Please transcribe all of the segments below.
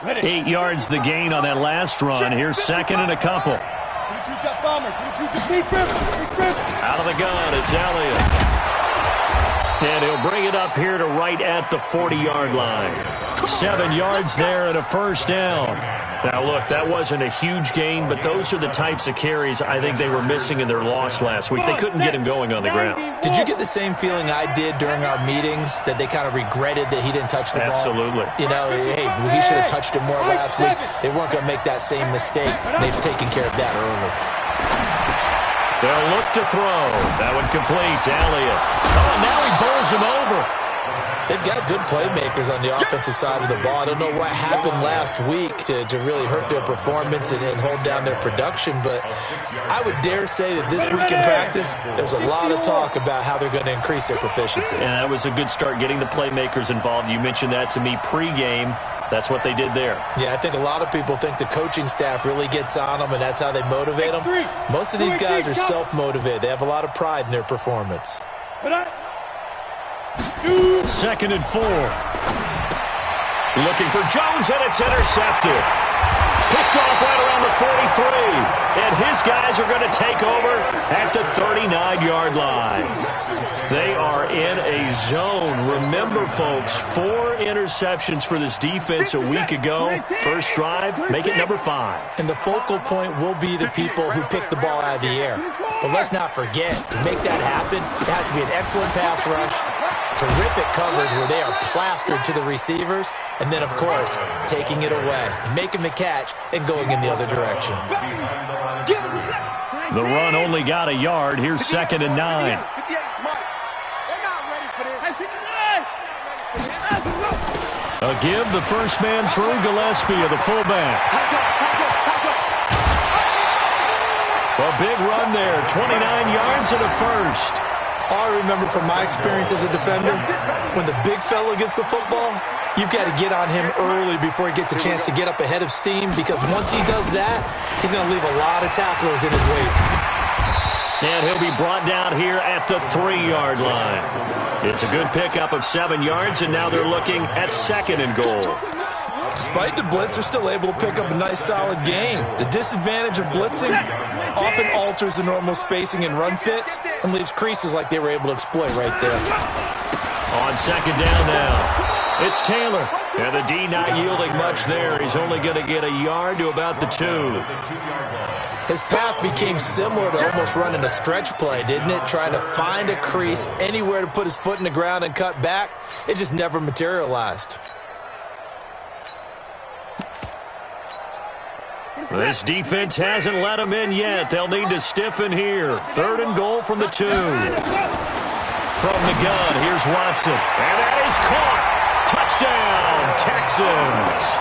8 yards the gain on that last run. Here's second and a couple. Out of the gun, it's Elliott. And he'll bring it up here to right at the 40-yard line. 7 yards there and a first down. Now, look, that wasn't a huge gain, but those are the types of carries I think they were missing in their loss last week. They couldn't get him going on the ground. Did you get the same feeling I did during our meetings, that they kind of regretted that he didn't touch the ball? Absolutely. You know, hey, he should have touched it more last week. They weren't going to make that same mistake. They've taken care of that early. They'll look to throw. That one complete to Elliott. Oh, and now he bowls him over. They've got good playmakers on the offensive side of the ball. I don't know what happened last week to really hurt their performance and hold down their production, but I would dare say that this week in practice, there's a lot of talk about how they're going to increase their proficiency. And that was a good start, getting the playmakers involved. You mentioned that to me pregame. That's what they did there. Yeah, I think a lot of people think the coaching staff really gets on them, and that's how they motivate them. Most of these guys are self-motivated. They have a lot of pride in their performance. Second and 4. Looking for Jones, and it's intercepted. Picked off right around the 43. And his guys are going to take over at the 39-yard line. They are in a zone. Remember, folks, 4 interceptions for this defense a week ago. First drive, make it number 5. And the focal point will be the people who pick the ball out of the air. But let's not forget, to make that happen, it has to be an excellent pass rush, terrific coverage where they are plastered to the receivers, and then, of course, taking it away, making the catch, and going in the other direction. The run only got a yard. Here's second and 9. A give, the first man through, Gillespie of the fullback. A big run there, 29 yards and a first. All I remember from my experience as a defender, when the big fella gets the football, you've got to get on him early before he gets a chance to get up ahead of steam, because once he does that, he's going to leave a lot of tacklers in his wake. And he'll be brought down here at the 3-yard line. It's a good pickup of 7 yards, and now they're looking at second and goal. Despite the blitz, they're still able to pick up a nice, solid gain. The disadvantage of blitzing often alters the normal spacing and run fits and leaves creases like they were able to exploit right there. On second down now, it's Taylor. And the D not yielding much there. He's only going to get a yard to about the 2. His path became similar to almost running a stretch play, didn't it? Trying to find a crease, anywhere to put his foot in the ground and cut back. It just never materialized. This defense hasn't let them in yet. They'll need to stiffen here. Third and goal from the 2. From the gun, here's Watson. And that is caught. Touchdown, Texans.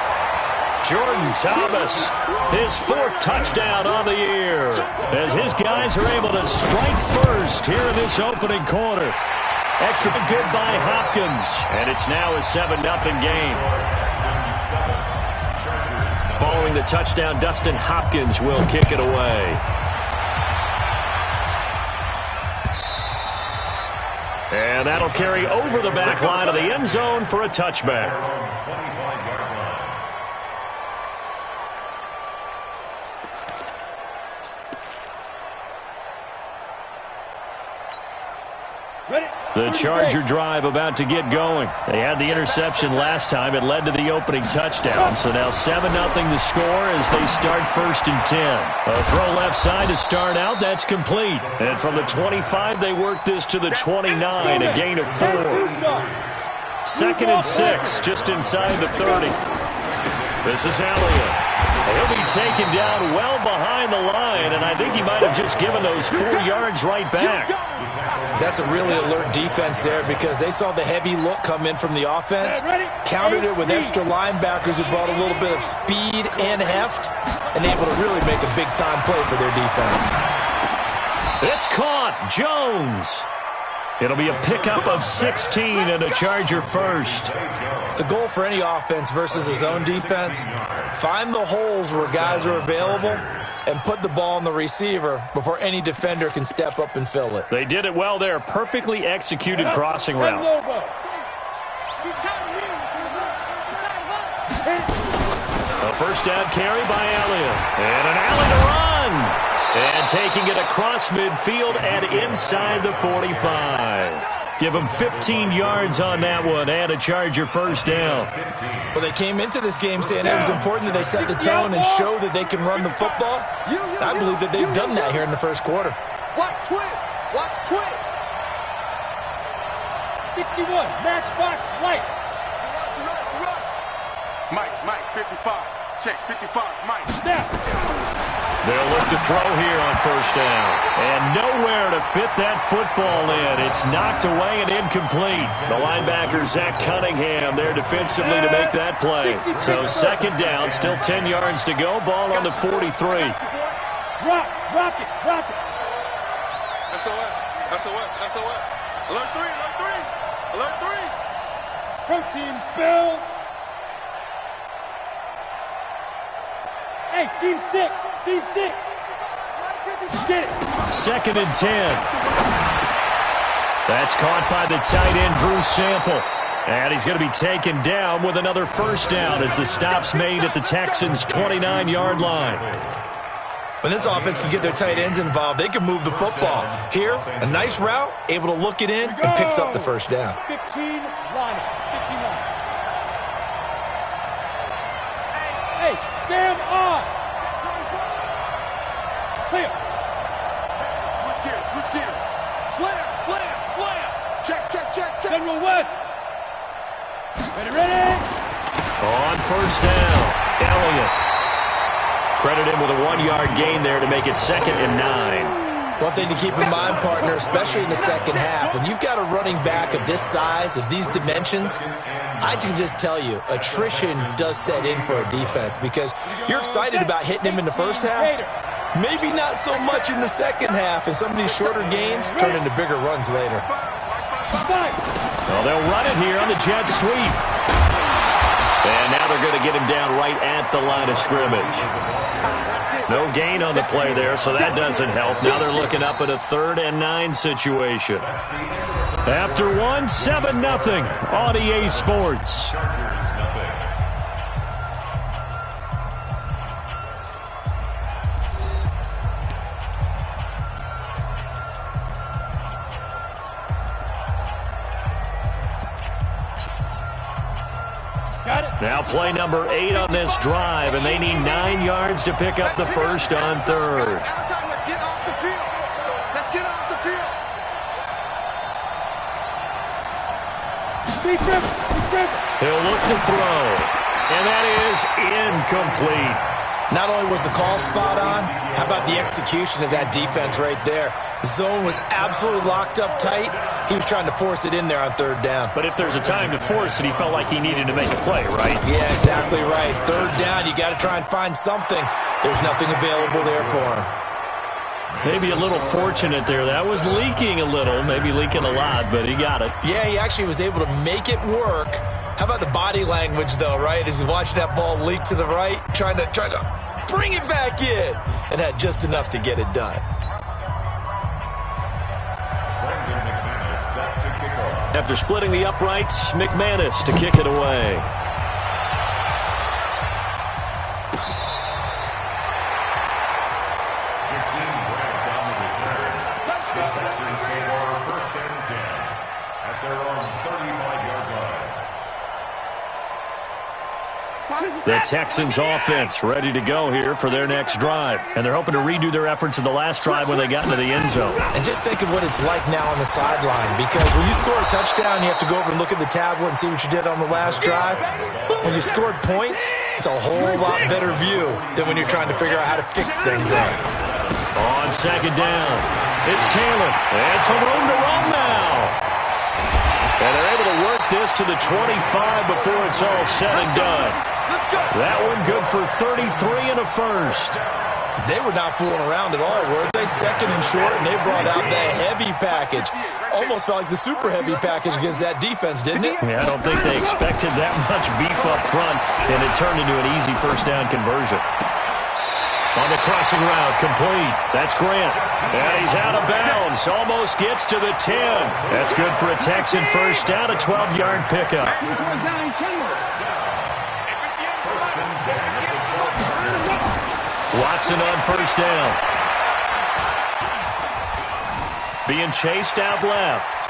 Jordan Thomas, his 4th touchdown on the year, as his guys are able to strike first here in this opening quarter. Extra good by Hopkins, and it's now a 7-0 game. Following the touchdown, Dustin Hopkins will kick it away. And that'll carry over the back line of the end zone for a touchback. The Charger drive about to get going. They had the interception last time. It led to the opening touchdown. So now 7-0 the score as they start 1st and 10. A throw left side to start out. That's complete. And from the 25, they work this to the 29, a gain of 4. 2nd and 6, just inside the 30. This is Elliott. He'll be taken down well behind the line, and I think he might have just given those 4 yards right back. That's a really alert defense there, because they saw the heavy look come in from the offense, countered it with extra linebackers who brought a little bit of speed and heft, and able to really make a big-time play for their defense. It's caught. Jones. It'll be a pickup of 16 and a Charger first. The goal for any offense versus his own defense, find the holes where guys are available and put the ball on the receiver before any defender can step up and fill it. They did it well there. Perfectly executed crossing route. A first down carry by Elliott. And an alley to run. And taking it across midfield and inside the 45. Give them 15 yards on that one and a Charger first down. Well, they came into this game saying it was important that they set the tone and show that they can run the football. I believe that they've done that here in the first quarter. Watch twins. Watch twins. 61, matchbox light. Mike, 55. Check, 55, Mike. Snap. They'll look to throw here on first down. And nowhere to fit that football in. It's knocked away and incomplete. The linebacker, Zach Cunningham, there defensively to make that play. So second down, still 10 yards to go. Ball on the 43. Rock it. SOS. Alert 3. Protein spill. Hey, Steve 6. Get it. Second and 10. That's caught by the tight end, Drew Sample. And he's going to be taken down with another first down as the stop's made at the Texans' 29-yard line. When this offense can get their tight ends involved, they can move the football. Here, a nice route, able to look it in, and picks up the first down. 15 line. Hey, Sam on. Clear. Switch gears. Slam. Check. General West. Ready. On first down, Elliott. Credit him with a 1-yard gain there to make it 2nd and 9. One thing to keep in mind, partner, especially in the second half, when you've got a running back of this size, of these dimensions, I can just tell you, attrition does set in for a defense because you're excited about hitting him in the first half. Maybe not so much in the second half, and some of these shorter gains turn into bigger runs later. Well, they'll run it here on the jet sweep. And now they're going to get him down right at the line of scrimmage. No gain on the play there, so that doesn't help. Now they're looking up at a 3rd and 9 situation. After 7-0 on EA Sports. Now play number 8 on this drive, and they need 9 yards to pick up the first on 3rd. Let's get off the field. He'll look to throw, and that is incomplete. Not only was the call spot on, how about the execution of that defense right there? The zone was absolutely locked up tight. He was trying to force it in there on 3rd down. But if there's a time to force it, he felt like he needed to make a play, right? Yeah, exactly right. 3rd down, you got to try and find something. There's nothing available there for him. Maybe a little fortunate there. That was leaking a little, maybe leaking a lot, but he got it. Yeah, he actually was able to make it work. How about the body language, though, right? As he watched that ball leak to the right, trying to bring it back in, and had just enough to get it done. After splitting the uprights, McManus to kick it away. The Texans offense ready to go here for their next drive. And they're hoping to redo their efforts in the last drive when they got into the end zone. And just think of what it's like now on the sideline, because when you score a touchdown, you have to go over and look at the tablet and see what you did on the last drive. When you scored points, it's a whole lot better view than when you're trying to figure out how to fix things up. On second down, it's Taylor. And some room to run now. And they're able to work this to the 25 before it's all said and done. That one good for 33 and a first. They were not fooling around at all, were they? 2nd and short, and they brought out the heavy package. Almost felt like the super heavy package against that defense, didn't it? Yeah, I don't think they expected that much beef up front, and it turned into an easy first down conversion. On the crossing route, complete. That's Grant. And he's out of bounds. Almost gets to the 10. That's good for a Texan first down, a 12-yard pickup. Watson on first down. Being chased out left.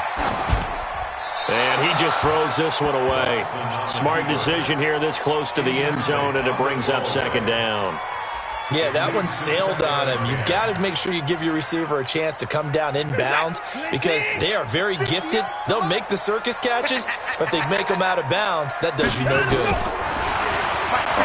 And he just throws this one away. Smart decision here this close to the end zone, and it brings up second down. Yeah, that one sailed on him. You've got to make sure you give your receiver a chance to come down inbounds because they are very gifted. They'll make the circus catches, but they make them out of bounds. That does you no good.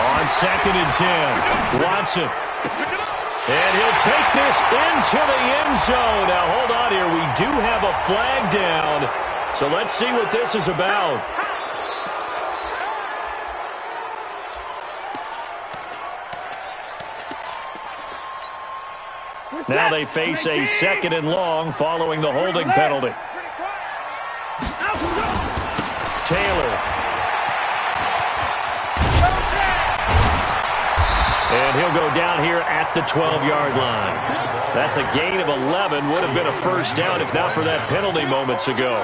On second and 10, Watson. And he'll take this into the end zone. Now, hold on here. We do have a flag down. So let's see what this is about. Now they face a second and long following the holding penalty. Taylor. And he'll go down here at the 12-yard line. That's a gain of 11. Would have been a first down if not for that penalty moments ago.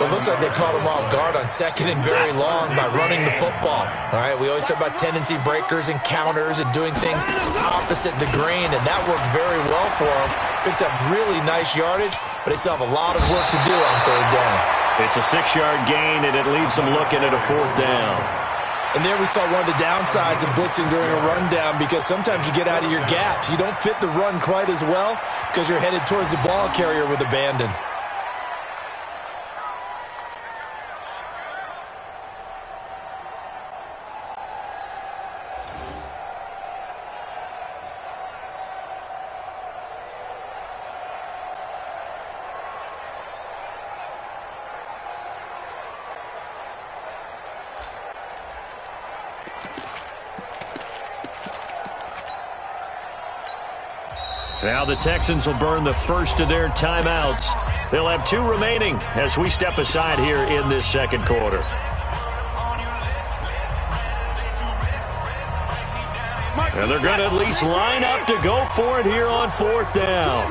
It looks like they caught him off guard on second and very long by running the football. All right, we always talk about tendency breakers and counters and doing things opposite the grain, and that worked very well for them. Picked up really nice yardage, but they still have a lot of work to do on third down. It's a 6-yard gain, and it leaves them looking at a fourth down. And there we saw one of the downsides of blitzing during a rundown because sometimes you get out of your gaps. You don't fit the run quite as well because you're headed towards the ball carrier with abandon. Now the Texans will burn the first of their timeouts. They'll have 2 remaining as we step aside here in this second quarter. And they're going to at least line up to go for it here on fourth down.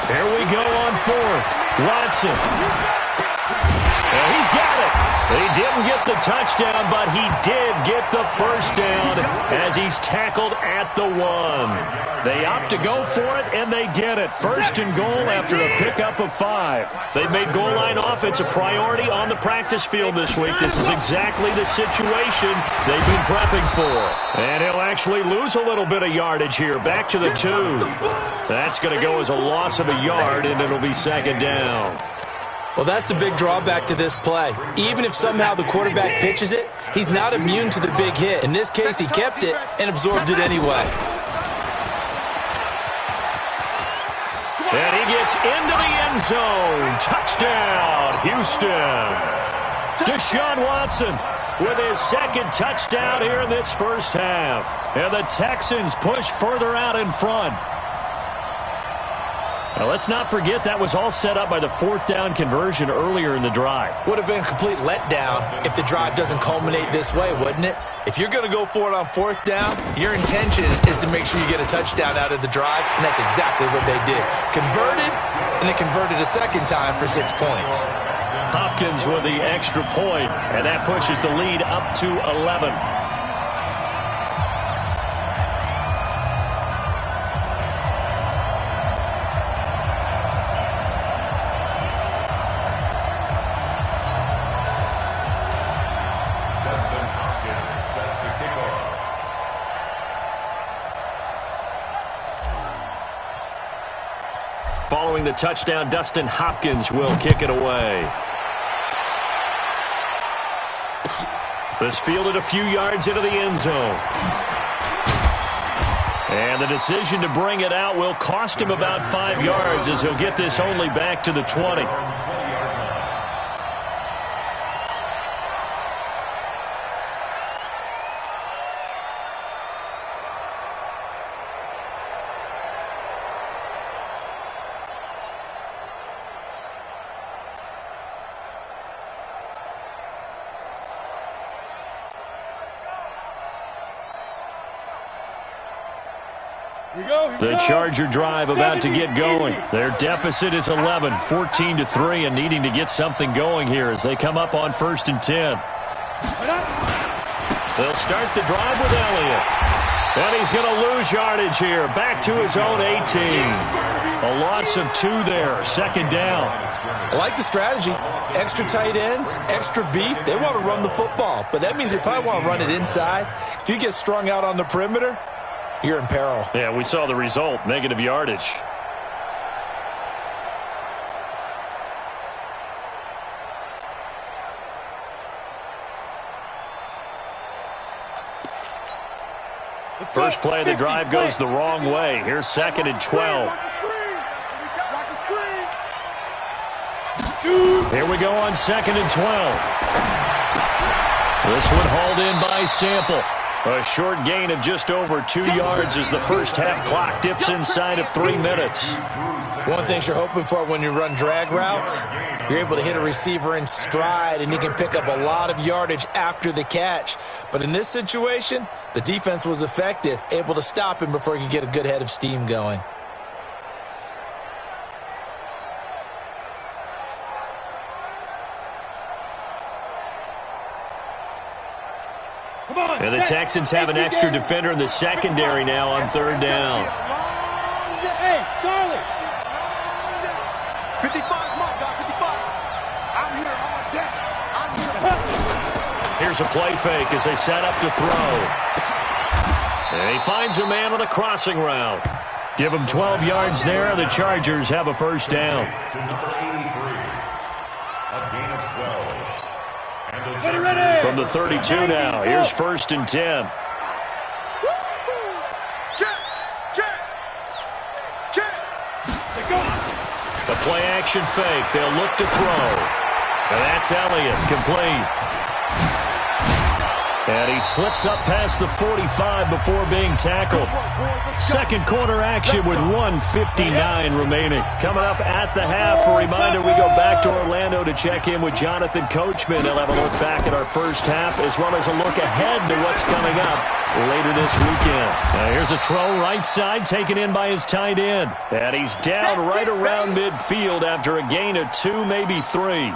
Here we go on fourth. Watson. And he's got it. He didn't get the touchdown, but he did get the first down as he's tackled at the 1. They opt to go for it, and they get it. First and goal after a pickup of 5. They've made goal line offense a priority on the practice field this week. This is exactly the situation they've been prepping for. And he'll actually lose a little bit of yardage here. Back to the 2. That's going to go as a loss of a yard, and it'll be second down. Well, that's the big drawback to this play. Even if somehow the quarterback pitches it, he's not immune to the big hit. In this case, he kept it and absorbed it anyway. And he gets into the end zone. Touchdown, Houston. Deshaun Watson with his second touchdown here in this first half. And the Texans push further out in front. Now, let's not forget that was all set up by the fourth down conversion earlier in the drive. Would have been a complete letdown if the drive doesn't culminate this way, wouldn't it? If you're going to go for it on fourth down, your intention is to make sure you get a touchdown out of the drive, and that's exactly what they did. Converted, and they converted a second time for 6 points. Hopkins with the extra point, and that pushes the lead up to 11. Following the touchdown, Dustin Hopkins will kick it away. This fielded a few yards into the end zone. And the decision to bring it out will cost him about 5 yards as he'll get this only back to the 20. The Charger drive about to get going. Their deficit is 11, 14-3, and needing to get something going here as they come up on 1st and 10. They'll start the drive with Elliott. And he's going to lose yardage here. Back to his own 18. A loss of 2 there. Second down. I like the strategy. Extra tight ends, extra beef. They want to run the football, but that means they probably want to run it inside. If you get strung out on the perimeter, you're in peril. Yeah, we saw the result. Negative yardage. First play of the drive goes the wrong way. Here's 2nd and 12. Here we go on 2nd and 12. This one hauled in by Sample. A short gain of just over 2 yards as the first half clock dips inside of 3 minutes. One thing you're hoping for when you run drag routes, you're able to hit a receiver in stride, and he can pick up a lot of yardage after the catch. But in this situation, the defense was effective, able to stop him before he could get a good head of steam going. And the Texans have an extra defender in the secondary now on 3rd down. Hey, Charlie. 55, Mike, 55. I'm here all day. I'm here. Here's a play fake as they set up to throw. And he finds a man on a crossing route. Give him 12 yards there. The Chargers have a first down. From the 32 now. Here's 1st and 10. The play action fake. They'll look to throw. And that's Elliott, complete. And he slips up past the 45 before being tackled. Second quarter action with 1:59 remaining. Coming up at the half, a reminder we go back to Orlando to check in with Jonathan Coachman. He'll have a look back at our first half as well as a look ahead to what's coming up later this weekend. Here's a throw right side taken in by his tight end. And he's down right around midfield after a gain of 2, maybe 3.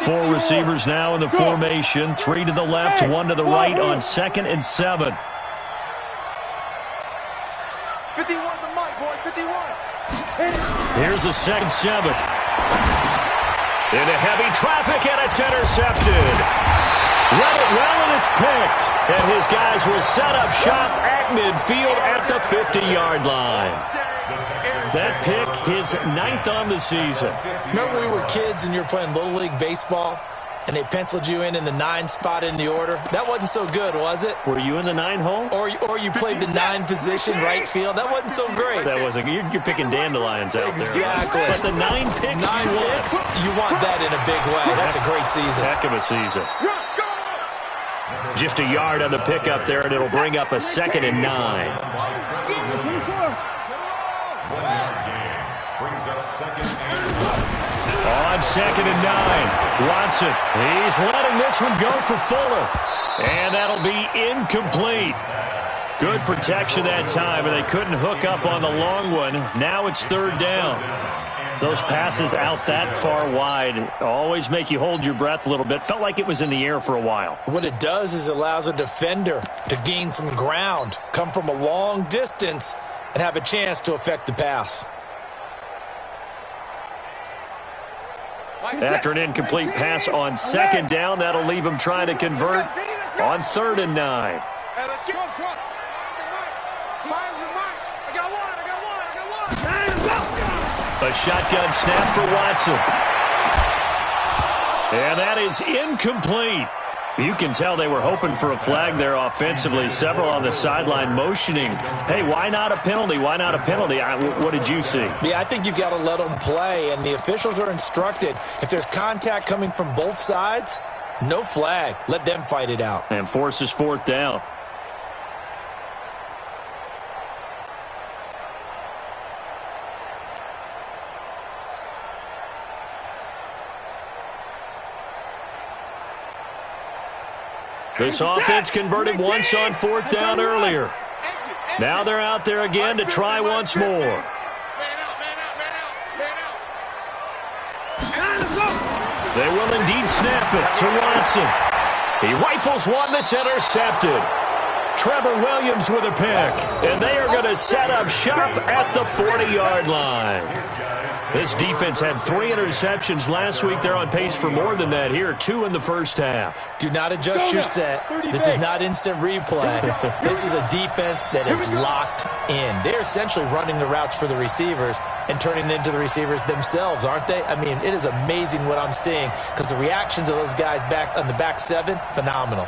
4 receivers now in the formation. 3 to the left, 1 to the right on 2nd and 7. 51 to Mike, boy, 51. Here's a 2nd 7. Into heavy traffic, and it's intercepted. Read it well, and it's picked. And his guys will set up shop at midfield at the 50-yard line. That pick, his 9th on the season. Remember when we were kids and you were playing Little League Baseball and they penciled you in the 9 spot in the order? That wasn't so good, was it? Were you in the 9 hole? Or you played the 9 position, right field? That wasn't so great. That wasn't. You're picking dandelions out there. Exactly. But the 9 picks, 9 picks, you want that in a big way. That's a great season. Heck of a season. Just a yard on the pickup there, and it'll bring up a 2nd and 9. On 2nd and 9, Watson. He's letting this one go for Fuller. And that'll be incomplete. Good protection that time, and they couldn't hook up on the long one. Now it's 3rd down. Those passes out that far wide always make you hold your breath a little bit. Felt like it was in the air for a while. What it does is it allows a defender to gain some ground, come from a long distance, and have a chance to affect the pass. After an incomplete pass on 2nd down, that'll leave him trying to convert on 3rd and 9. Hey, let's go up front. Fires the mic. I got one. A shotgun snap for Watson. And that is incomplete. You can tell they were hoping for a flag there offensively. Several on the sideline motioning, hey, why not a penalty? Why not a penalty? What did you see? Yeah, I think you've got to let them play, and the officials are instructed. If there's contact coming from both sides, no flag. Let them fight it out. And forces 4th down. This offense converted once on 4th down earlier. Now they're out there again to try once more. They will indeed snap it to Watson. He rifles one that's intercepted. Trevor Williams with a pick, and they are going to set up shop at the 40-yard line. This defense had 3 interceptions last week. They're on pace for more than that here, 2 in the first half. Do not adjust your set. This is not instant replay. This is a defense that is locked in. They're essentially running the routes for the receivers and turning it into the receivers themselves, aren't they? I mean, it is amazing what I'm seeing because the reactions of those guys back on the back 7, phenomenal.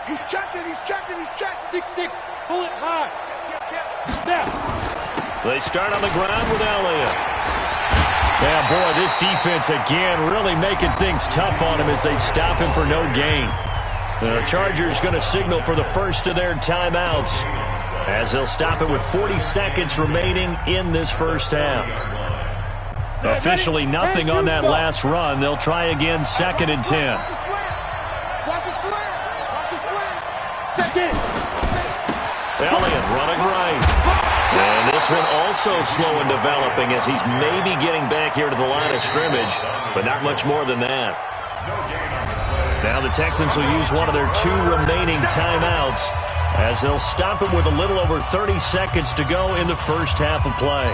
He's checking, he's checking, he's checking. 6-6, pull it high. Now. They start on the ground with Elliott. Yeah, boy, this defense again really making things tough on him as they stop him for no gain. The Chargers going to signal for the first of their timeouts as they'll stop it with 40 seconds remaining in this first half. Officially nothing on that last run. They'll try again, 2nd and 10. Elliott running right. And this one also slow in developing as he's maybe getting back here to the line of scrimmage, but not much more than that. Now the Texans will use one of their 2 remaining timeouts as they'll stop him with a little over 30 seconds to go in the first half of play.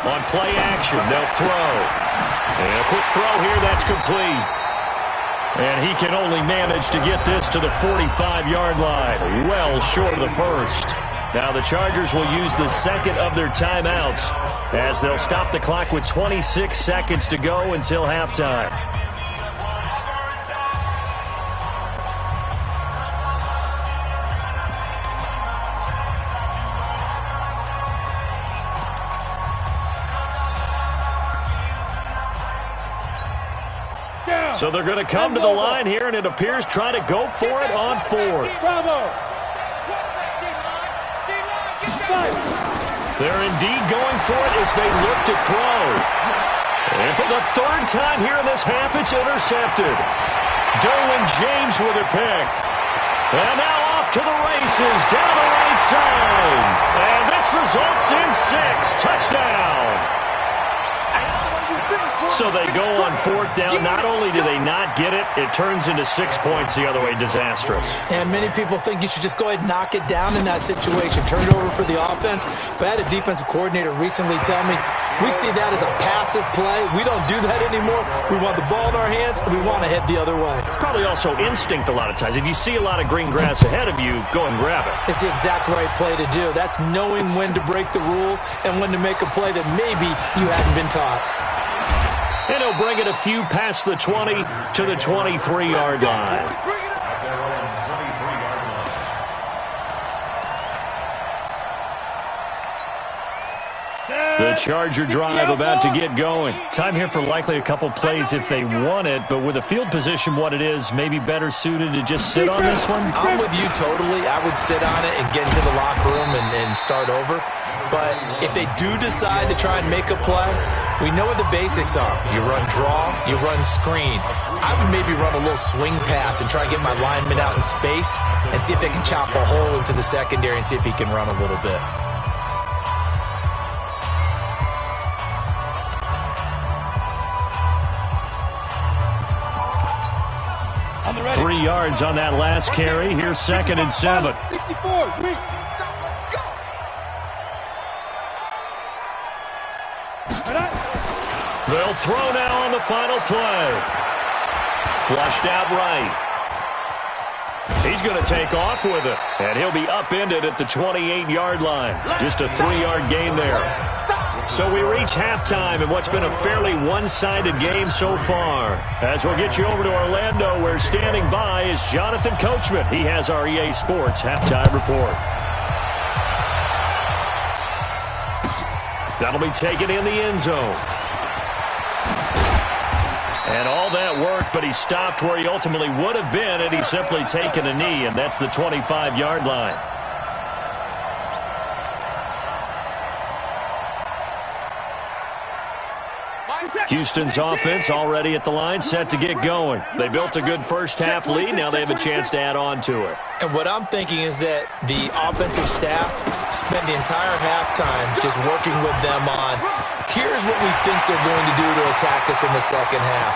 On play action, they'll throw. And a quick throw here, that's complete. And he can only manage to get this to the 45-yard line, well short of the first. Now the Chargers will use the 2nd of their timeouts as they'll stop the clock with 26 seconds to go until halftime. So they're going to come to the line here, and it appears try to go for it on 4th. They're indeed going for it as they look to throw. And for the 3rd time here in this half, it's intercepted. Derwin James with a pick. And now off to the races down the right side. And this results in 6. Touchdown. So they go on 4th down. Not only do they not get it, it turns into 6 points the other way. Disastrous. And many people think you should just go ahead and knock it down in that situation. Turn it over for the offense. But I had a defensive coordinator recently tell me, we see that as a passive play. We don't do that anymore. We want the ball in our hands, and we want to head the other way. It's probably also instinct a lot of times. If you see a lot of green grass ahead of you, go and grab it. It's the exact right play to do. That's knowing when to break the rules and when to make a play that maybe you hadn't been taught. And he'll bring it a few past the 20 to the 23-yard line. The Charger drive about to get going. Time here for likely a couple plays if they want it, but with the field position what it is, maybe better suited to just sit on this one? I'm with you totally. I would sit on it and get into the locker room and start over. But if they do decide to try and make a play, we know what the basics are. You run draw, you run screen. I would maybe run a little swing pass and try and get my lineman out in space and see if they can chop a hole into the secondary and see if he can run a little bit. 3 yards on that last carry. Here's 2nd and 7. 64, quick. They'll throw now on the final play. Flushed out right. He's going to take off with it, and he'll be upended at the 28-yard line. Just a 3-yard gain there. So we reach halftime in what's been a fairly one-sided game so far. As we'll get you over to Orlando, where standing by is Jonathan Coachman. He has our EA Sports halftime report. That'll be taken in the end zone. And all that work, but he stopped where he ultimately would have been had he simply taken a knee, and that's the 25-yard line. Houston's offense already at the line, set to get going. They built a good first-half lead. Now they have a chance to add on to it. And what I'm thinking is that the offensive staff spent the entire halftime just working with them on, here's what we think they're going to do to attack us in the second half.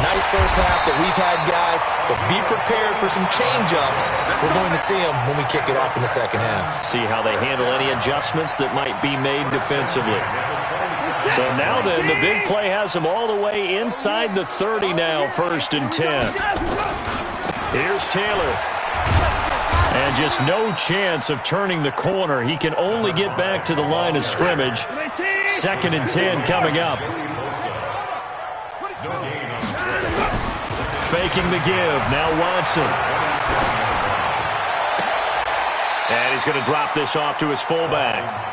Nice first half that we've had, guys, but be prepared for some change-ups. We're going to see them when we kick it off in the second half. See how they handle any adjustments that might be made defensively. So now then, the big play has them all the way inside the 30 now, 1st and 10. Here's Taylor. And just no chance of turning the corner. He can only get back to the line of scrimmage. 2nd and 10 coming up. Faking the give. Now Watson. And he's going to drop this off to his fullback.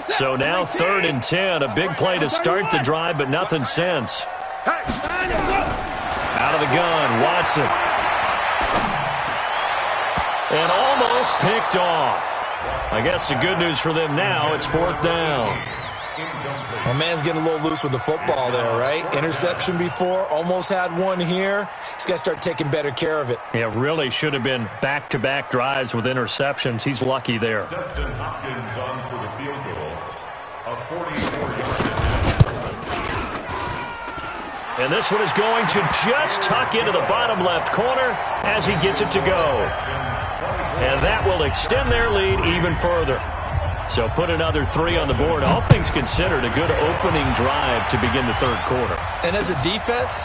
So now 3rd and 10, a big play to start the drive, but nothing since. Out of the gun, Watson. And almost picked off. I guess the good news for them now, it's 4th down. My man's getting a little loose with the football there, right? Interception before, almost had one here. He's got to start taking better care of it. Yeah, really should have been back-to-back drives with interceptions. He's lucky there. Justin Hopkins on for the field goal. A 44-yard. And this one is going to just tuck into the bottom left corner as he gets it to go. And that will extend their lead even further. So put another 3 on the board. All things considered, a good opening drive to begin the 3rd quarter. And as a defense,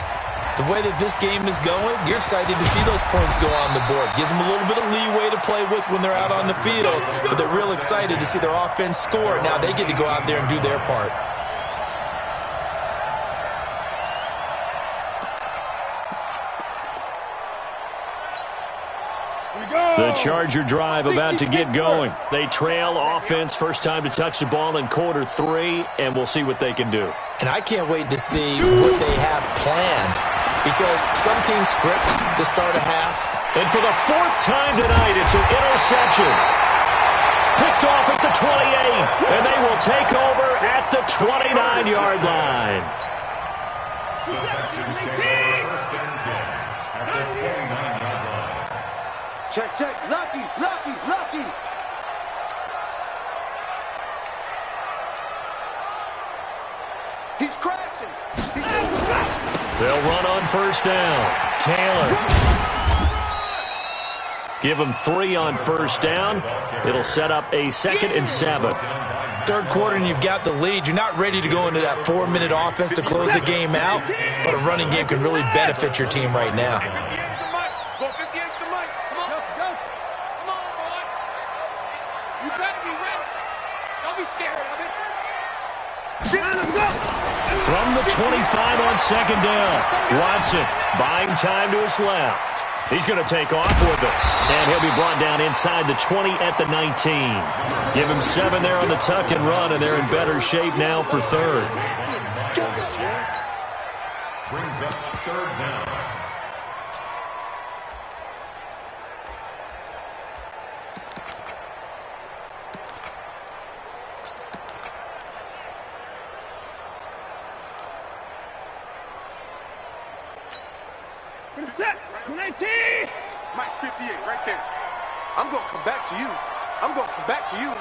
the way that this game is going, you're excited to see those points go on the board. Gives them a little bit of leeway to play with when they're out on the field, but they're real excited to see their offense score. Now they get to go out there and do their part. The Charger drive about to get going. They trail offense, first time to touch the ball in quarter 3, and we'll see what they can do. And I can't wait to see what they have planned, because some teams script to start a half. And for the 4th time tonight, it's an interception. Picked off at the 28, and they will take over at the 29-yard line. Check, check. Lucky, lucky, lucky. He's crashing. They'll run on 1st down. Taylor. Give him 3 on 1st down. It'll set up a 2nd and 7. 3rd quarter and you've got the lead. You're not ready to go into that 4-minute offense to close the game out, but a running game can really benefit your team right now. From the 25 on 2nd down, Watson buying time to his left. He's going to take off with it, and he'll be brought down inside the 20 at the 19. Give him 7 there on the tuck and run, and they're in better shape now for 3rd. Brings up 3rd down. Mike, 58, right there. I'm going to come back to you. I'm going to come back to you.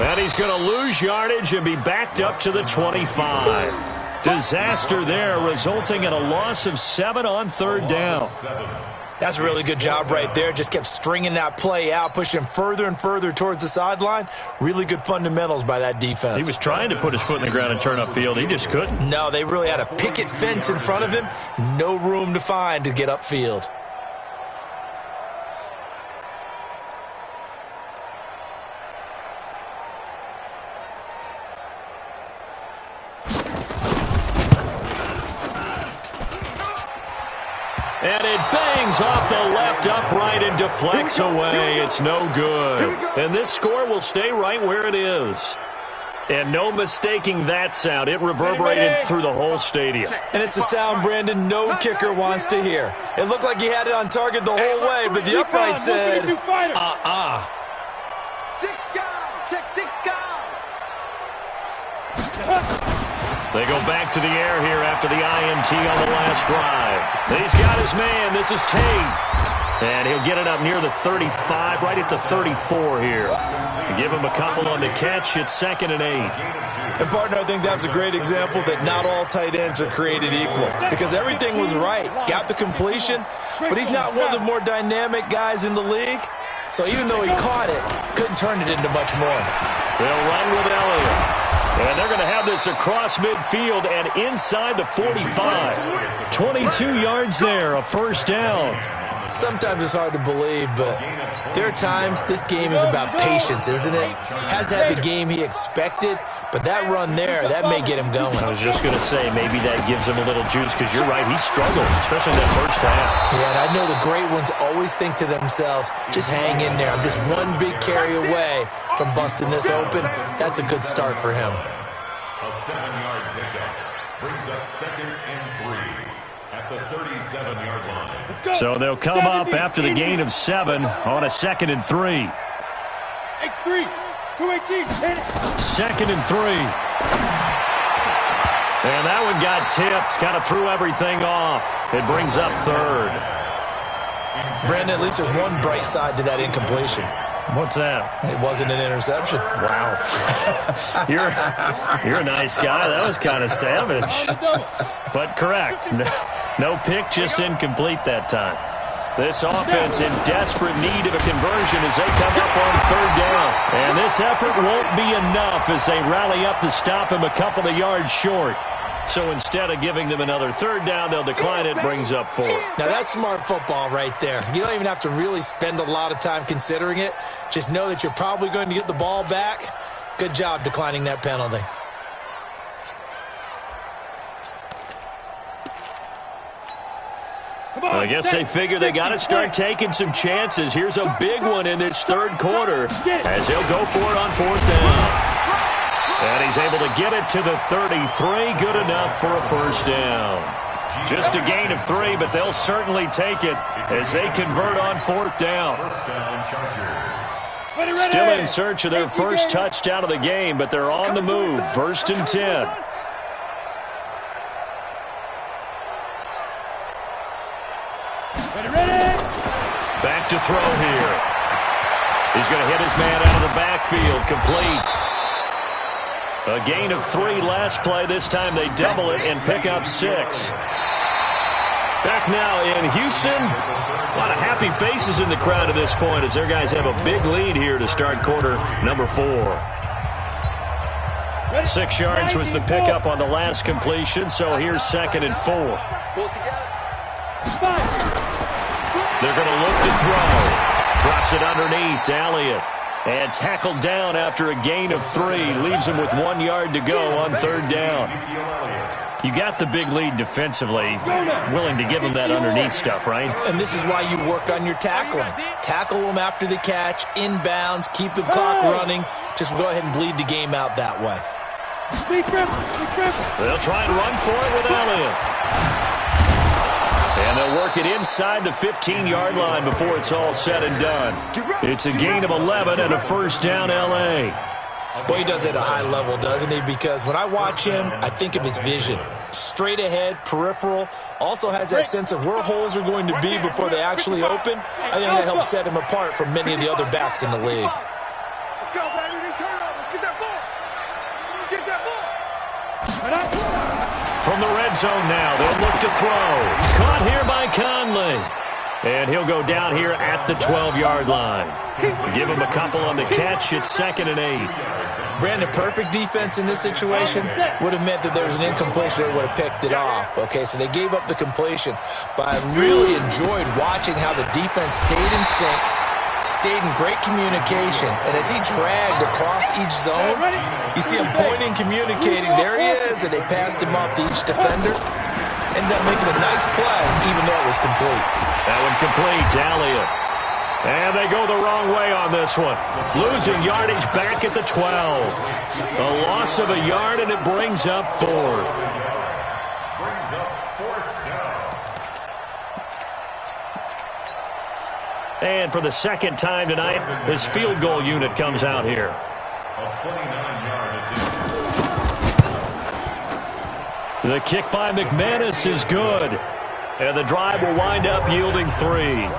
And he's going to lose yardage and be backed up to the 25. Disaster there, resulting in a loss of 7 on 3rd down. That's a really good job right there. Just kept stringing that play out, pushing him further and further towards the sideline. Really good fundamentals by that defense. He was trying to put his foot in the ground and turn upfield. He just couldn't. No, they really had a picket fence in front of him. No room to find to get upfield. And it bangs off the left upright and deflects away. It's no good. And this score will stay right where it is. And no mistaking that sound. It reverberated through the whole stadium. And it's the sound, Brandon, no kicker wants to hear. It looked like he had it on target the whole way, but the upright said, Six guys. Check 6 guys. They go back to the air here after the INT on the last drive. He's got his man. This is Tate. And he'll get it up near the 35, right at the 34 here. Give him a couple on the catch. It's 2nd and 8. And, partner, I think that's a great example that not all tight ends are created equal because everything was right. Got the completion, but he's not one of the more dynamic guys in the league. So even though he caught it, couldn't turn it into much more. They'll run with Elliott. And they're going to have this across midfield and inside the 45. 22 yards there, a first down. Sometimes it's hard to believe, but there are times this game is about patience, isn't it? Hasn't had the game he expected, but that run there, that may get him going. I was just going to say, maybe that gives him a little juice, because you're right, he struggled, especially in that first half. Yeah, and I know the great ones always think to themselves, just hang in there. I'm just one big carry away from busting this open. That's a good start for him. A 7-yard pickup brings up 2nd and 3 at the 37-yard line. So they'll come up after the gain of 7 on a 2nd and 3. X3, 218. 2nd and 3. And that one got tipped, kind of threw everything off. It brings up 3rd. Brandon, at least there's one bright side to that incompletion. What's that? It wasn't an interception. Wow. You're a nice guy. That was kind of savage. But correct. No pick, just incomplete that time. This offense in desperate need of a conversion as they come up on 3rd down. And this effort won't be enough as they rally up to stop him a couple of yards short. So instead of giving them another 3rd down, they'll decline it, brings up 4. Now that's smart football right there. You don't even have to really spend a lot of time considering it. Just know that you're probably going to get the ball back. Good job declining that penalty. I guess they figure they got to start taking some chances. Here's a big one in this 3rd quarter as he'll go for it on 4th down. And he's able to get it to the 33. Good enough for a first down. Just a gain of 3, but they'll certainly take it as they convert on 4th down. Still in search of their first touchdown of the game, but they're on the move. 1st and 10. Back to throw here. He's going to hit his man out of the backfield. Complete. A gain of 3 last play. This time they double it and pick up 6. Back now in Houston. A lot of happy faces in the crowd at this point as their guys have a big lead here to start quarter number 4. 6 yards was the pickup on the last completion, so here's 2nd and 4. They're going to look to throw. Drops it underneath to Elliott. And tackled down after a gain of 3. Leaves him with 1 yard to go on 3rd down. You got the big lead defensively. Willing to give him that underneath stuff, right? And this is why you work on your tackling. Tackle them after the catch, inbounds, keep the clock running. Just go ahead and bleed the game out that way. They'll try and run for it with Elliott. And they'll work it inside the 15-yard line before it's all said and done. It's a gain of 11 and a first down, L.A. Boy, he does it at a high level, doesn't he? Because when I watch him, I think of his vision. Straight ahead, peripheral. Also has that sense of where holes are going to be before they actually open. I think that helps set him apart from many of the other backs in the league. Let's go, baby. Turnovers. Get that ball. Get that ball. From the red zone now, they'll look to throw. Caught here by Conley. And he'll go down here at the 12-yard line. Give him a couple on the catch. It's 2nd and 8. Brandon, perfect defense in this situation would have meant that there was an incompletion that would have picked it off. Okay, so they gave up the completion. But I really enjoyed watching how the defense stayed in sync, stayed in great communication. And as he dragged across each zone, you see him pointing, communicating. There he is, and they passed him off to each defender. ended up making a nice play, even though it was complete. That one complete to Elliott. And they go the wrong way on this one. Losing yardage back at the 12. A loss of a yard, and it brings up fourth. And for the second time tonight, his field goal unit comes out here. A 29-yard attempt. The kick by McManus is good. And the drive will wind up yielding 3.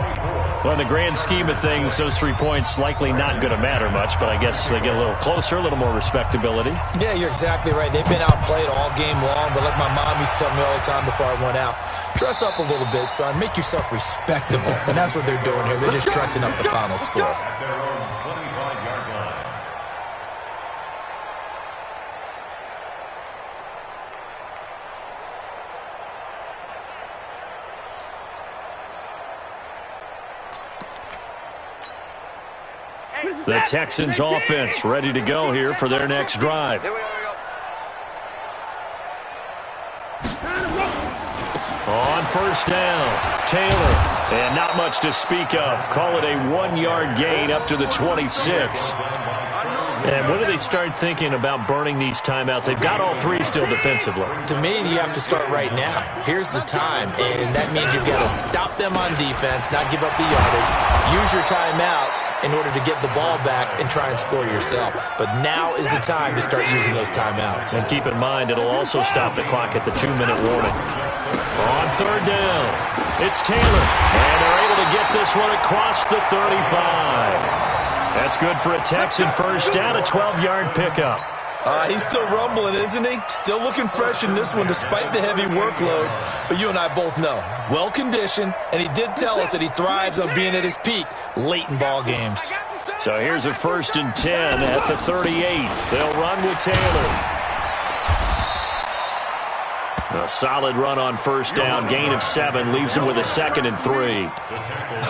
Well, in the grand scheme of things, those 3 points likely not going to matter much, but I guess they get a little closer, a little more respectability. Yeah, you're exactly right. They've been outplayed all game long, but like my mom used to tell me all the time before I went out, dress up a little bit, son. Make yourself respectable. And that's what they're doing here. They're just dressing up the final score. Their own 25-yard line. The Texans offense ready to go here for their next drive. On first down, Taylor. And not much to speak of. Call it a 1-yard gain up to the 26. And when do they start thinking about burning these timeouts? They've got all 3 still defensively. To me, you have to start right now. Here's the time, and that means you've got to stop them on defense, not give up the yardage, use your timeouts in order to get the ball back and try and score yourself. But now is the time to start using those timeouts. And keep in mind, it'll also stop the clock at the 2-minute warning. On third down, it's Taylor, and they're able to get this one across the 35. That's good for a Texan first down, a 12-yard pickup. He's still rumbling, isn't he? Still looking fresh in this one despite the heavy workload. But you and I both know, well-conditioned, and he did tell us that he thrives on being at his peak late in ball games. So here's a 1st and 10 at the 38. They'll run with Taylor. A solid run on first down, gain of 7, leaves him with a 2nd and 3.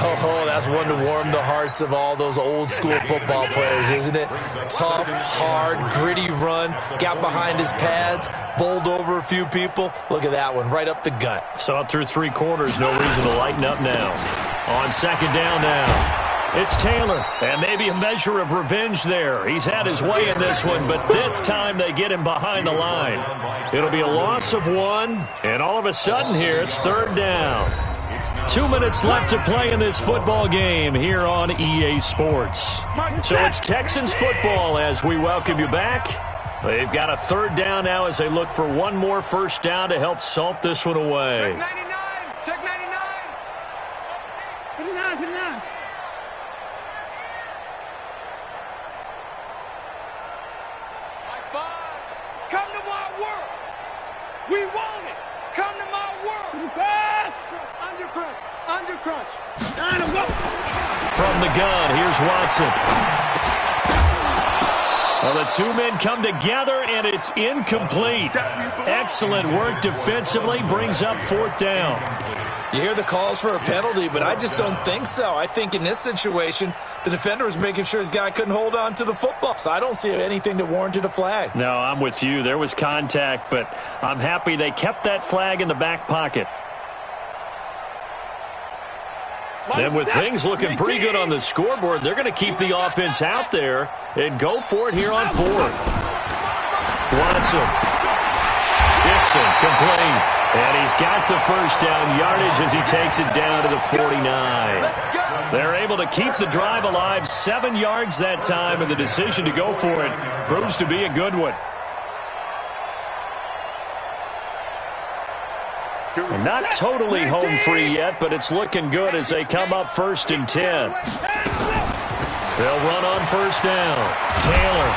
Oh, that's one to warm the hearts of all those old-school football players, isn't it? Tough, hard, gritty run, got behind his pads, bowled over a few people. Look at that one, right up the gut. Saw it through 3 quarters, no reason to lighten up now. On 2nd down now. It's Taylor, and maybe a measure of revenge there. He's had his way in this one, but this time they get him behind the line. It'll be a loss of 1, and all of a sudden here it's 3rd down. 2 minutes left to play in this football game here on EA Sports. So it's Texans football as we welcome you back. They've got a 3rd down now as they look for one more first down to help salt this one away. Check 99. Check 99. 59, 59. Come to my world. We want it. Come to my world. Under crunch. Under crunch. From the gun, here's Watson. Well, the 2 men come together, and it's incomplete. Excellent work defensively, brings up 4th down. You hear the calls for a penalty, but I just don't think so. I think in this situation, the defender was making sure his guy couldn't hold on to the football. So I don't see anything that warranted a flag. No, I'm with you. There was contact, but I'm happy they kept that flag in the back pocket. And with things looking pretty good on the scoreboard, they're going to keep the offense out there and go for it here on 4th. Watson. Dixon complete. And he's got the first down yardage as he takes it down to the 49. They're able to keep the drive alive, 7 yards that time, and the decision to go for it proves to be a good one. And not totally home free yet, but it's looking good as they come up 1st and 10. They'll run on first down. Taylor.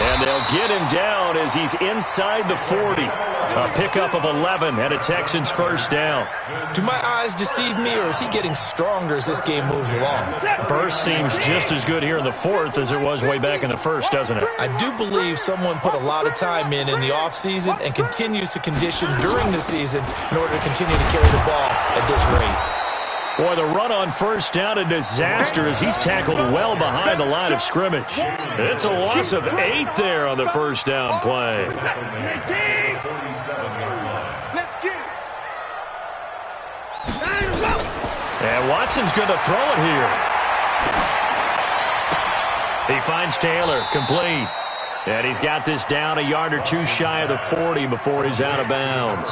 And they'll get him down as he's inside the 40. A pickup of 11 and a Texans first down. Do my eyes deceive me, or is he getting stronger as this game moves along? Burst seems just as good here in the 4th as it was way back in the 1st, doesn't it? I do believe someone put a lot of time in the offseason and continues to condition during the season in order to continue to carry the ball at this rate. Boy, the run on first down, a disaster as he's tackled well behind the line of scrimmage. It's a loss of 8 there on the first down play. Let's get it. And Watson's going to throw it here. He finds Taylor, complete. And he's got this down a yard or two shy of the 40 before he's out of bounds.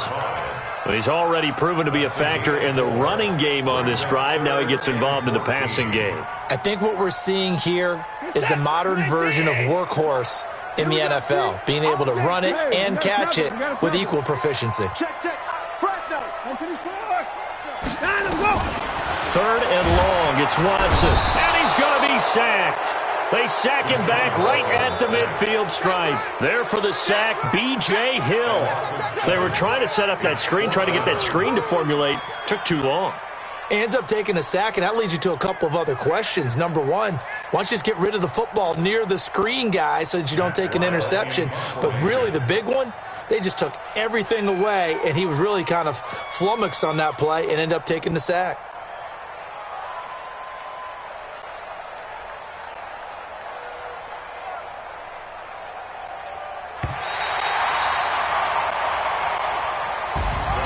But he's already proven to be a factor in the running game on this drive. Now he gets involved in the passing game. I think what we're seeing here is the modern version of workhorse in the NFL, being able to run it and catch it with equal proficiency. Third and long, it's Watson, and he's going to be sacked. They sack him back right at the midfield stripe. There for the sack, B.J. Hill. They were trying to set up that screen, trying to get that screen to formulate. Took too long. Ends up taking a sack, and that leads you to a couple of other questions. Number one, why don't you just get rid of the football near the screen guy so that you don't take an interception? But really, the big one, they just took everything away, and he was really kind of flummoxed on that play and ended up taking the sack.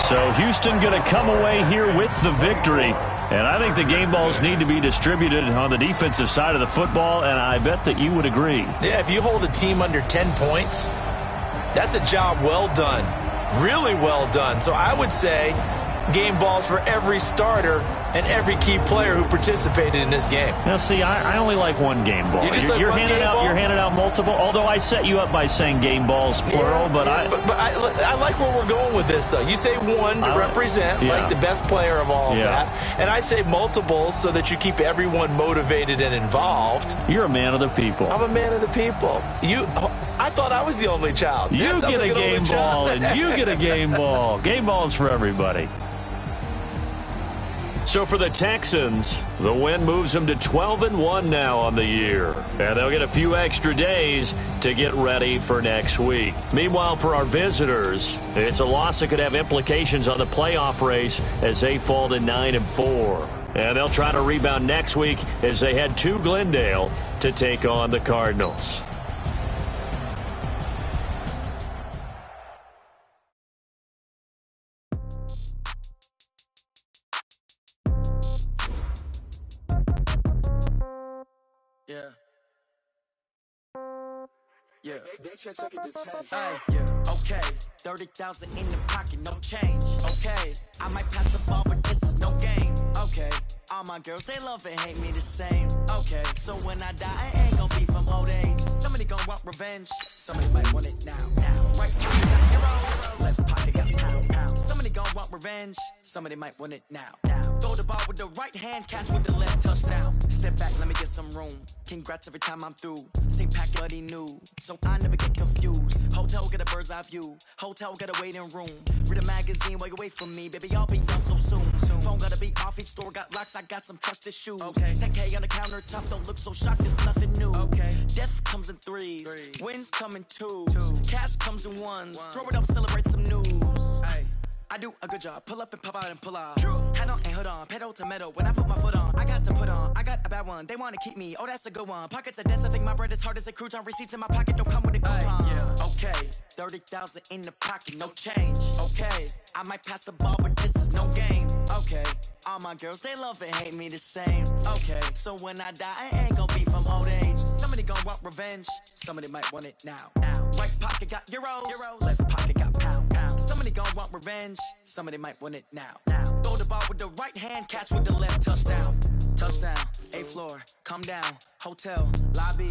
So Houston going to come away here with the victory. And I think the game balls need to be distributed on the defensive side of the football, and I bet that you would agree. Yeah, if you hold a team under 10 points, that's a job well done. Really well done. So I would say game balls for every starter and every key player who participated in this game. Now, see, I only like one game ball. You're handing out multiple, although I set you up by saying game balls, plural. Yeah, but I like where we're going with this, though. You say one to represent, like the best player of all of that. And I say multiples so that you keep everyone motivated and involved. You're a man of the people. I'm a man of the people. I thought I was the only child. You get a game ball, and you get a game ball. Game balls for everybody. So for the Texans, the win moves them to 12-1 now on the year. And they'll get a few extra days to get ready for next week. Meanwhile, for our visitors, it's a loss that could have implications on the playoff race as they fall to 9-4. And they'll try to rebound next week as they head to Glendale to take on the Cardinals. Yeah. Okay. 30,000 in the pocket, no change. Okay. I might pass the ball, but this is no game. Okay. All my girls, they love and hate me the same. Okay. So when I die, I ain't gonna be from old age. Somebody gonna want revenge. Somebody might want it now. Right pocket got hero. Left pocket got pound. Somebody gonna want revenge. Somebody might want it now. Throw the ball with the right hand, catch with the left, touchdown. Step back, let me get some room. Congrats every time I'm through. Same packet, but he new. So I never get confused. Hotel get a bird's eye view. Hotel get a waiting room. Read a magazine while you wait for me. Baby, I'll be done so soon. Phone gotta be off, each store got locks. I got some trusted shoes. 10K on the countertop, don't look so shocked, it's nothing new. Death comes in threes. Wins come in twos. Cash comes in ones. Throw it up, celebrate some news. I do a good job. Pull up and pop out and pull out. Head on and hood on. Pedal to metal. When I put my foot on, I got to put on. I got a bad one. They want to keep me. Oh, that's a good one. Pockets are dense. I think my bread is hard as a crouton. Receipts in my pocket don't come with a coupon. Okay. 30,000 in the pocket. No change. Okay. I might pass the ball, but this is no game. Okay. All my girls, they love and hate me the same. Okay. So when I die, I ain't gonna be from old age. Somebody gonna want revenge. Somebody might want it now. Right pocket got euros. Left pocket got pound. Somebody gon' want revenge. Somebody might want it now. Throw the ball with the right hand, catch with the left, touchdown. Touchdown, 8th floor, come down. Hotel, lobby.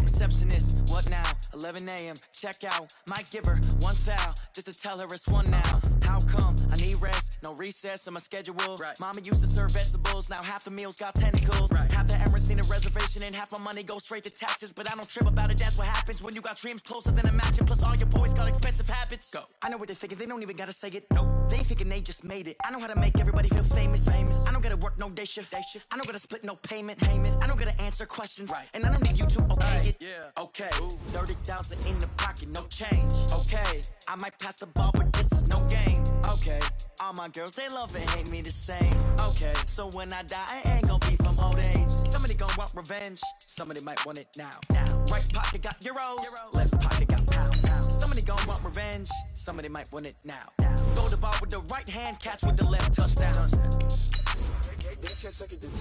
Receptionist, what now? 11 a.m., check out. Might give her one foul, just to tell her it's one now. How come? I need rest, no recess in my schedule. Mama used to serve vegetables, now half the meals got tentacles. Half the Emirates need a reservation and half my money goes straight to taxes. But I don't trip about it, that's what happens when you got dreams closer than a matching. Plus all your boys got expensive habits. Go. I know what they're thinking, they don't even gotta say it. Nope. They thinking they just made it. I know how to make everybody feel famous. I don't gotta work no day shift. I don't gotta split no payment. I don't gotta answer questions. And I don't need you to okay it. Okay, 30,000 in the pocket, no change. Okay, I might pass the ball, but this is no game. Okay, all my girls, they love and hate me the same. Okay, so when I die, I ain't gonna be from old age. Somebody gon' want revenge. Somebody might want it now. Right pocket got euros. Left pocket got pound. Somebody gon' want revenge. Somebody might want it now. Throw the ball with the right hand, catch with the left, touchdown. They can't take it to 10.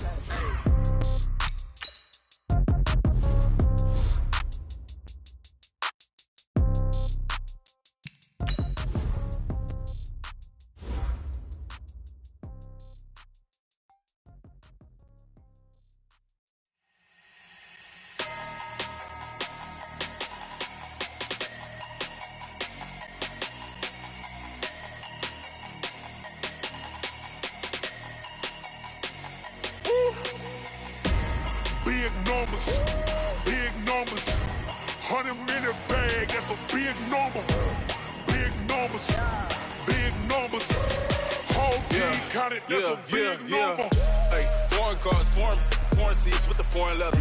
Big numbers, 100-minute bag, that's a big number. Big numbers, whole team counted, that's a big number. Hey, foreign cars, foreign seats with the foreign leather.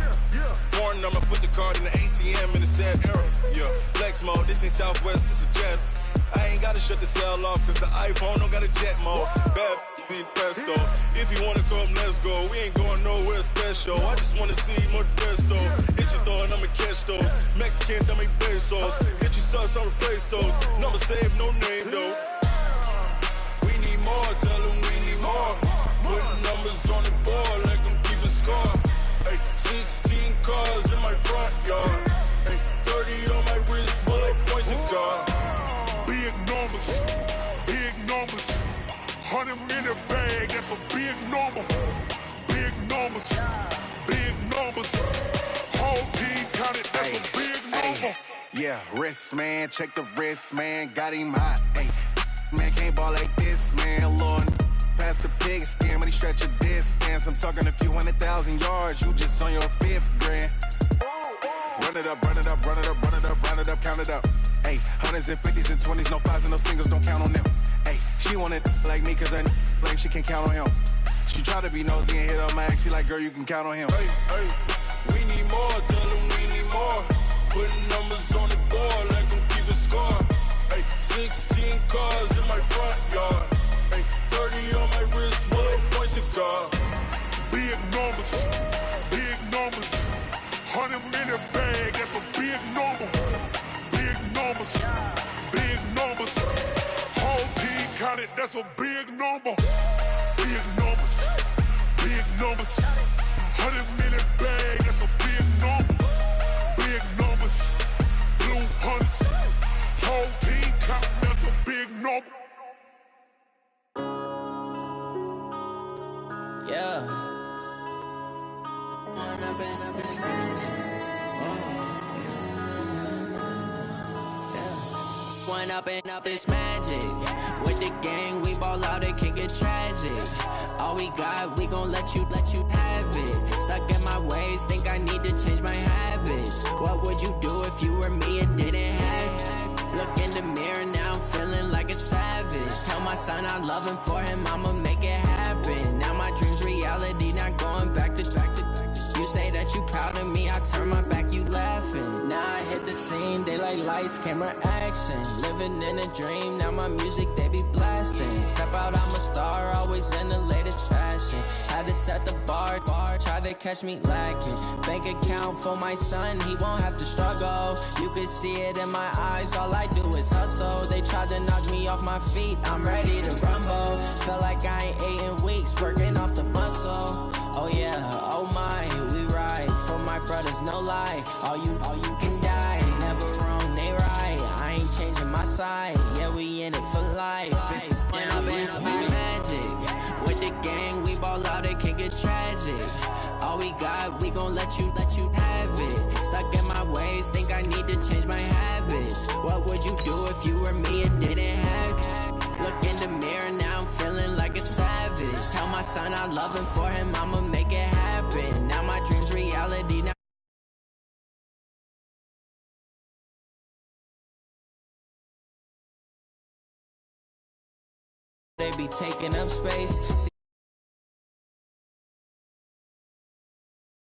Foreign number, put the card in the ATM in the sad era. Yeah, flex mode, this ain't Southwest, this a jet. I ain't gotta shut the cell off, cause the iPhone don't got a jet mode. Bad ain't pesto. If you wanna come, let's go. We ain't going nowhere special. I just wanna see more Modesto. Hit your throw and I'ma catch those. Mexican, dame pesos. Hit your sus, I'll replace those. Number save, no name though. We need more, tell them we need more. Putting numbers on the board like I'm keeping score. Hey, 16 cars in my front yard. Hey, 30 on my wrist, while I point to God. Big numbers, 100-minute bag, that's a big number. Big numbers, whole team counted, that's a big number. Yeah, wrist man, check the wrist man, got him hot. Ay, man can't ball like this, man. Lord, past the pig skin when he stretch a distance. I'm talking a few 100,000 yards, you just on your 5th grand. Run it up, count it up. Ay, hundreds and 50s and 20s, no 5s and no singles, don't count on them. Ay, she want it like me, cause her blame she can't count on him. She try to be nosy and hit on my ex, she like, girl, you can count on him. Hey, we need more, tell them we need more. Putting numbers on the board like I'm keeping score. Hey, 16 cars in my front yard. Hey, 30 on my wrist, while I point to God. Big numbers, 100-minute bag, that's a big number. Big numbers, whole team counted, that's a big number. Big numbers, 100-minute bag, that's a big number. Big numbers, blue hunts, whole team counting, that's a big number. Yeah. Going up and up this magic. With the gang, we ball out, it can get tragic. All we got, we gon' let you have it. Stuck in my ways, think I need to change my habits. What would you do if you were me and didn't have it? Look in the mirror, now I'm feeling like a savage. Tell my son I love him, for him I'ma make it happen. Now my dream's reality, not going back to. You say that you proud of me, I turn my back, you laughing. Now I hit the scene, they like lights, camera, action. Living in a dream, now my music, they be blasting. Step out, I'm a star, always in the latest fashion. Had to set the bar, try to catch me lacking. Bank account for my son, he won't have to struggle. You can see it in my eyes, all I do is hustle. They tried to knock me off my feet, I'm ready to rumble. Feel like I ain't ate in weeks, working off the muscle. Oh yeah, oh my, we ride for my brothers, no lie. All you can die, never wrong, they right. I ain't changing my side, yeah, we in it for life. When up and up is magic. With the gang, we ball out, it can get tragic. All we got, we gon' let you have it. Stuck in my ways, think I need to change my habits. What would you do if you were me and didn't have it? Look in the mirror, now I'm feeling like a savage. Tell my son I love him, for him I'ma make it happen. Now my dream's reality, now they be taking up space.